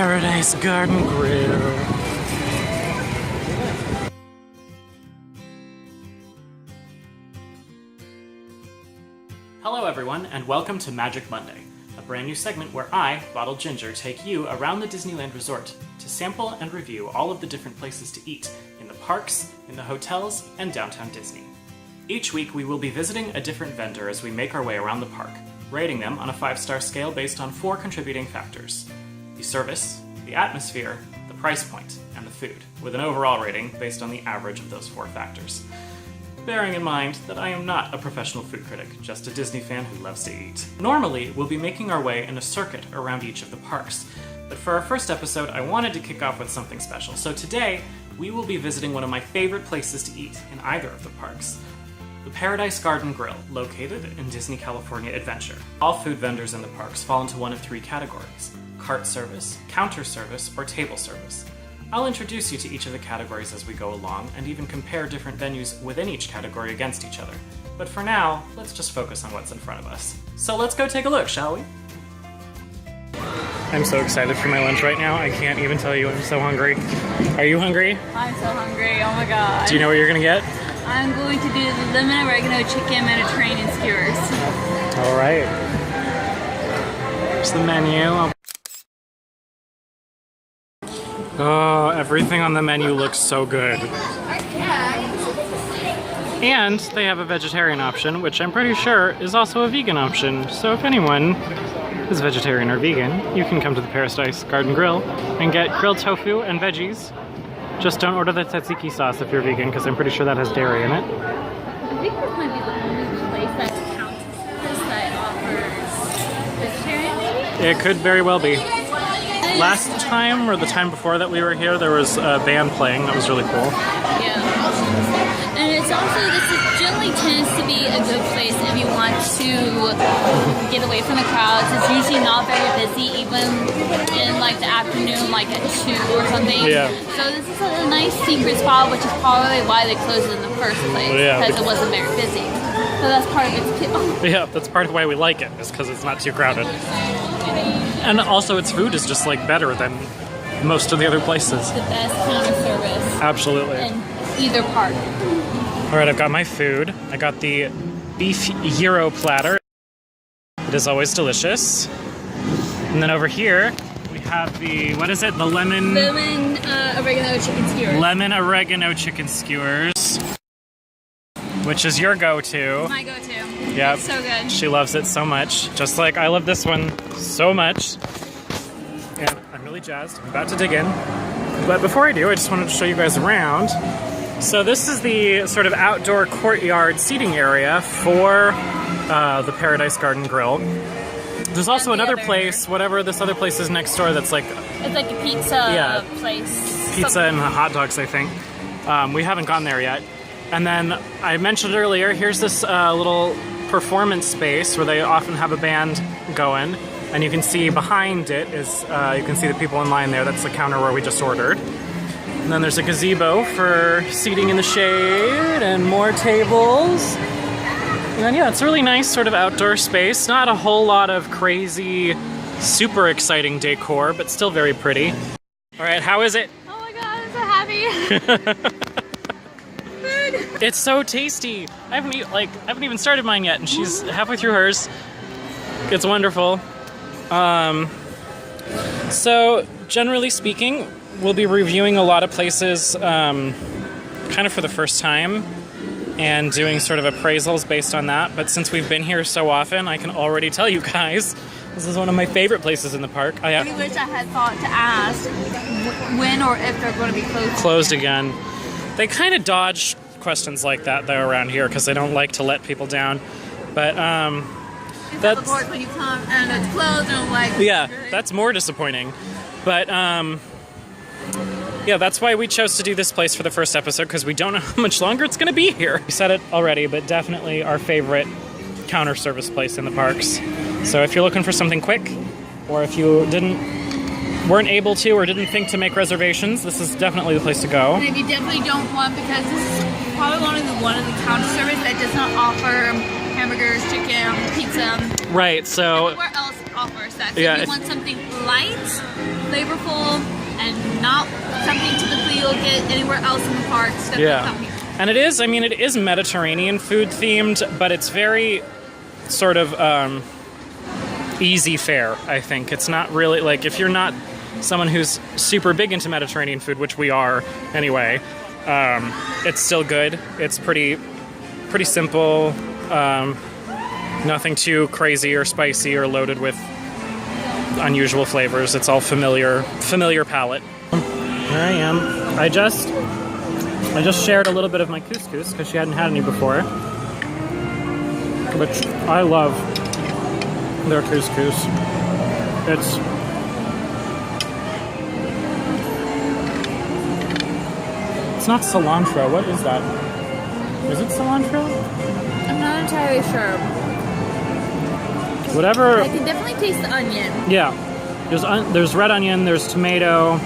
Paradise Garden Grill. Hello everyone, and welcome to Magic Monday, a brand new segment where I, Bottled Ginger, take you around the Disneyland Resort to sample and review all of the different places to eat in the parks, in the hotels, and downtown Disney. Each week we will be visiting a different vendor as we make our way around the park, rating them on a 5-star scale based on 4 contributing factors: the service, the atmosphere, the price point, and the food, with an overall rating based on the average of those 4 factors. Bearing in mind that I am not a professional food critic, just a Disney fan who loves to eat. Normally, we'll be making our way in a circuit around each of the parks, but for our first episode, I wanted to kick off with something special. So today, we will be visiting one of my favorite places to eat in either of the parks, the Paradise Garden Grill, located in Disney California Adventure. All food vendors in the parks fall into one of 3 categories: cart service, counter service, or table service. I'll introduce you to each of the categories as we go along, and even compare different venues within each category against each other. But for now, let's just focus on what's in front of us. So let's go take a look, shall we? I'm so excited for my lunch right now, I can't even tell you, I'm so hungry. Are you hungry? I'm so hungry, oh my god. Do you know what you're gonna get? I'm going to do the lemon oregano chicken Mediterranean skewers. Alright. Here's the menu. Oh, everything on the menu looks so good. And they have a vegetarian option, which I'm pretty sure is also a vegan option. So if anyone is vegetarian or vegan, you can come to the Paradise Garden Grill and get grilled tofu and veggies. Just don't order the tzatziki sauce if you're vegan, because I'm pretty sure that has dairy in it. I think this might be the only place that counts that offers vegetarian. It could very well be. Last time, or the time before that we were here, there was a band playing. That was really cool. Yeah. And it's also, this generally tends to be a good place if you want to get away from the crowds. It's usually not very busy, even in like the afternoon, like at 2 or something. Yeah. So this is a nice secret spot, which is probably why they closed it in the first place, because it wasn't very busy. So that's part of its appeal. Yeah, that's part of why we like it, is because it's not too crowded. And also its food is just like better than most of the other places. The best counter service. Absolutely. In either park. Alright, I've got my food. I got the beef gyro platter. It is always delicious. And then over here, we have the, what is it? The lemon... Lemon oregano chicken skewers. Lemon oregano chicken skewers. Which is your go-to. My go-to. Yep. It's so good. She loves it so much. Just like I love this one so much. And I'm really jazzed. I'm about to dig in. But before I do, I just wanted to show you guys around. So this is the sort of outdoor courtyard seating area for the Paradise Garden Grill. There's also another place, whatever this other place is next door, that's like... It's like a pizza place. Pizza and hot dogs, I think. We haven't gone there yet. And then I mentioned earlier, here's this little performance space where they often have a band going. And you can see behind it is, you can see the people in line there. That's the counter where we just ordered. And then there's a gazebo for seating in the shade and more tables. And yeah, it's a really nice sort of outdoor space. Not a whole lot of crazy, super exciting decor, but still very pretty. All right, how is it? Oh my god, I'm so happy. It's so tasty. I haven't even started mine yet, and she's halfway through hers. It's wonderful. So generally speaking, we'll be reviewing a lot of places kind of for the first time and doing sort of appraisals based on that. But since we've been here so often, I can already tell you guys, this is one of my favorite places in the park. I really wish I had thought to ask when or if they're going to be closed. Closed again. They kind of dodge questions like that though around here because they don't like to let people down. But that's when you come and it's closed and I'm like, yeah, that's more disappointing. But yeah, that's why we chose to do this place for the first episode, because we don't know how much longer it's going to be here. We said it already, but definitely our favorite counter service place in the parks. So if you're looking for something quick, or if you weren't able to or didn't think to make reservations, this is definitely the place to go. And if you definitely don't want, because this is probably one of the counter service that does not offer hamburgers, chicken, pizza. Right, so... Everywhere else offers. that. So Yeah, if you want something light, flavorful, and not something typically you'll get anywhere else in the parks, definitely come here. And it is, I mean, it is Mediterranean food themed, but it's very sort of easy fare, I think. It's not really, like, if you're not someone who's super big into Mediterranean food, which we are anyway, it's still good. It's pretty simple, nothing too crazy or spicy or loaded with unusual flavors. It's all familiar palate. Here I am. I just shared a little bit of my couscous because she hadn't had any before, which I love their couscous. It's not cilantro. What is that? Is it cilantro? I'm not entirely sure. Whatever. I can definitely taste the onion. Yeah. There's red onion, there's tomato,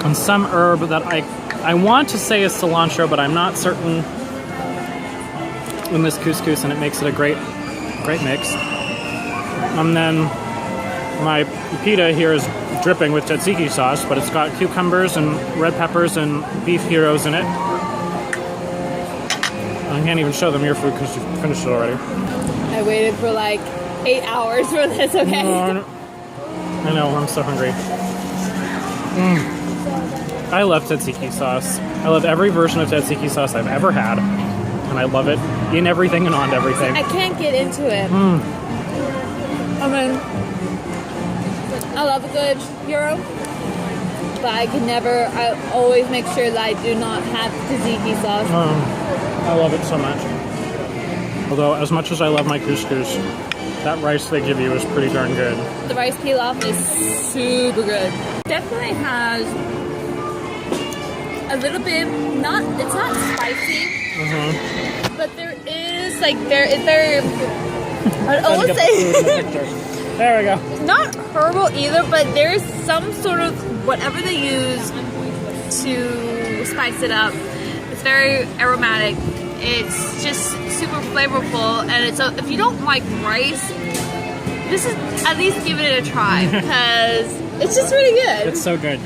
and some herb that I want to say is cilantro, but I'm not certain in this couscous, and it makes it a great mix. And then my pita here is dripping with tzatziki sauce, but it's got cucumbers and red peppers and beef heroes in it. I can't even show them your food because you finished it already. I waited for like 8 hours for this, okay? I know, I'm so hungry. I love tzatziki sauce. I love every version of tzatziki sauce I've ever had. And I love it in everything and on everything. I can't get into it. I mean, I love a good gyro, but I always make sure that I do not have tzatziki sauce. I love it so much. Although, as much as I love my couscous, that rice they give you is pretty darn good. The rice pilaf is super good. Definitely has a little bit, it's not spicy, but there is, like, I'd almost say, there we go. not herbal either, but there's some sort of, whatever they use to spice it up, it's very aromatic. It's just super flavorful, and if you don't like rice, at least give it a try, because it's just really good. It's so good.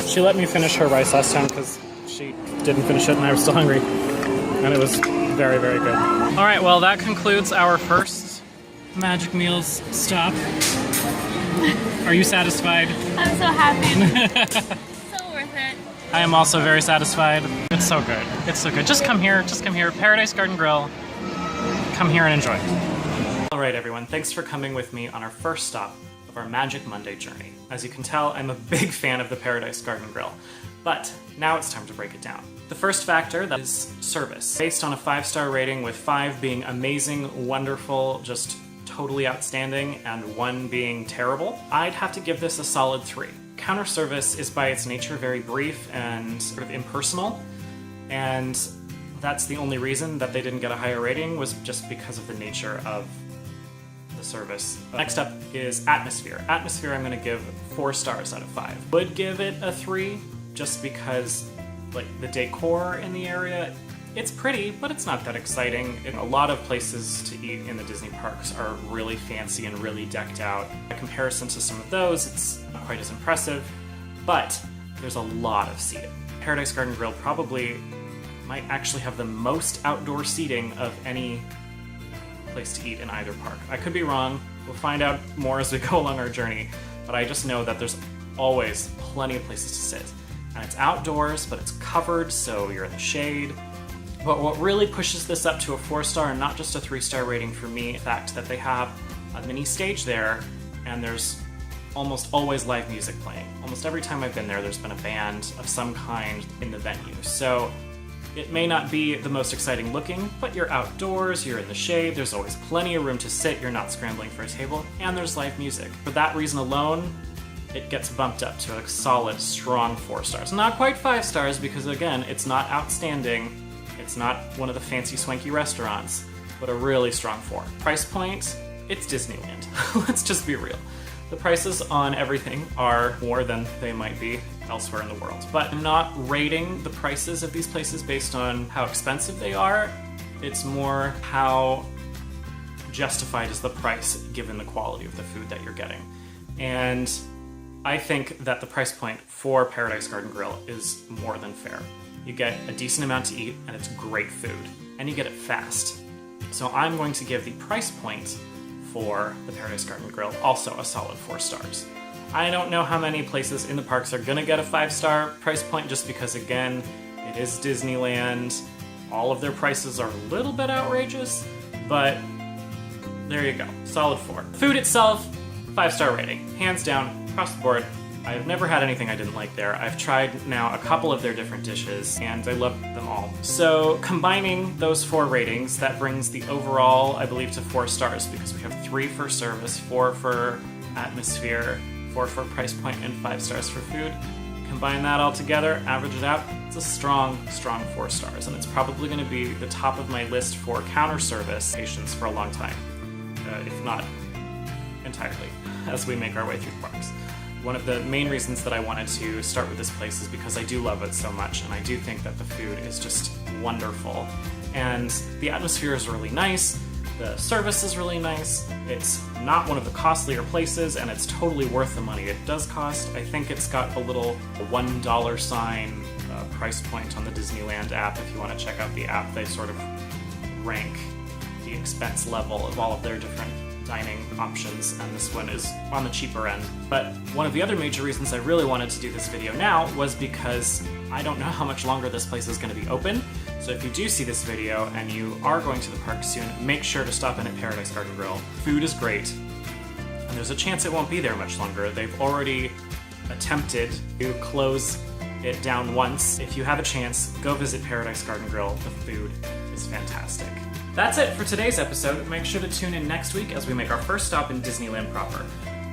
She let me finish her rice last time because she didn't finish it and I was still hungry, and it was very, very good. All right, well, that concludes our first Magic Meals stop. Are you satisfied? I'm so happy. So worth it. I am also very satisfied. It's so good. It's so good. Just come here. Just come here. Paradise Garden Grill. Come here and enjoy. All right, everyone. Thanks for coming with me on our first stop of our Magic Monday journey. As you can tell, I'm a big fan of the Paradise Garden Grill. But now it's time to break it down. The first factor, that is service. Based on a 5-star rating, with 5 being amazing, wonderful, just totally outstanding, and 1 being terrible, I'd have to give this a solid 3. Counter service is by its nature very brief and sort of impersonal, and that's the only reason that they didn't get a higher rating, was just because of the nature of the service. Next up is atmosphere. Atmosphere I'm going to give 4 stars out of 5. Would give it a 3 just because, like, the decor in the area, it's pretty, but it's not that exciting. And a lot of places to eat in the Disney parks are really fancy and really decked out. In comparison to some of those, it's not quite as impressive, but there's a lot of seating. Paradise Garden Grill probably might actually have the most outdoor seating of any place to eat in either park. I could be wrong. We'll find out more as we go along our journey, but I just know that there's always plenty of places to sit. And it's outdoors, but it's covered, so you're in the shade. But what really pushes this up to a 4-star and not just a 3-star rating for me, the fact that they have a mini stage there, and there's almost always live music playing. Almost every time I've been there, there's been a band of some kind in the venue. So it may not be the most exciting looking, but you're outdoors, you're in the shade, there's always plenty of room to sit, you're not scrambling for a table, and there's live music. For that reason alone, it gets bumped up to a solid, strong 4 stars. Not quite 5 stars, because again, it's not outstanding. It's not one of the fancy, swanky restaurants, but a really strong 4. Price point, it's Disneyland. Let's just be real. The prices on everything are more than they might be elsewhere in the world. But I'm not rating the prices of these places based on how expensive they are. It's more how justified as the price given the quality of the food that you're getting. And I think that the price point for Paradise Garden Grill is more than fair. You get a decent amount to eat, and it's great food, and you get it fast. So I'm going to give the price point for the Paradise Garden Grill also a solid 4 stars. I don't know how many places in the parks are gonna get a 5-star price point, just because, again, it is Disneyland. All of their prices are a little bit outrageous, but there you go, solid 4. Food itself, 5-star rating, hands down, across the board. I've never had anything I didn't like there. I've tried now a couple of their different dishes, and I love them all. So combining those 4 ratings, that brings the overall, I believe, to 4 stars, because we have 3 for service, 4 for atmosphere, 4 for price point, and 5 stars for food. Combine that all together, average it out, it's a strong 4 stars, and it's probably going to be the top of my list for counter service stations for a long time, if not entirely, as we make our way through the parks. One of the main reasons that I wanted to start with this place is because I do love it so much, and I do think that the food is just wonderful. And the atmosphere is really nice, the service is really nice, it's not one of the costlier places, and it's totally worth the money it does cost. I think it's got a little $1 sign price point on the Disneyland app. If you want to check out the app, they sort of rank the expense level of all of their different dining options, and this one is on the cheaper end. But one of the other major reasons I really wanted to do this video now was because I don't know how much longer this place is going to be open. So if you do see this video and you are going to the park soon, make sure to stop in at Paradise Garden Grill. Food is great, and there's a chance it won't be there much longer. They've already attempted to close it down once. If you have a chance, go visit Paradise Garden Grill. The food is fantastic. That's it for today's episode. Make sure to tune in next week as we make our first stop in Disneyland proper.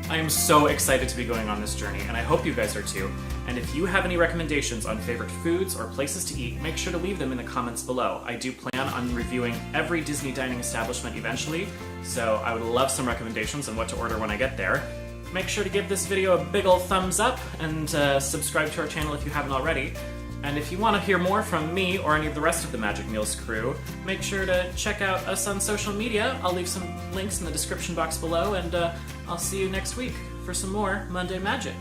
I am so excited to be going on this journey, and I hope you guys are too. And if you have any recommendations on favorite foods or places to eat, make sure to leave them in the comments below. I do plan on reviewing every Disney dining establishment eventually, so I would love some recommendations on what to order when I get there. Make sure to give this video a big ol' thumbs up, and subscribe to our channel if you haven't already. And if you want to hear more from me or any of the rest of the Magic Meals crew, make sure to check out us on social media. I'll leave some links in the description box below, and I'll see you next week for some more Monday Magic.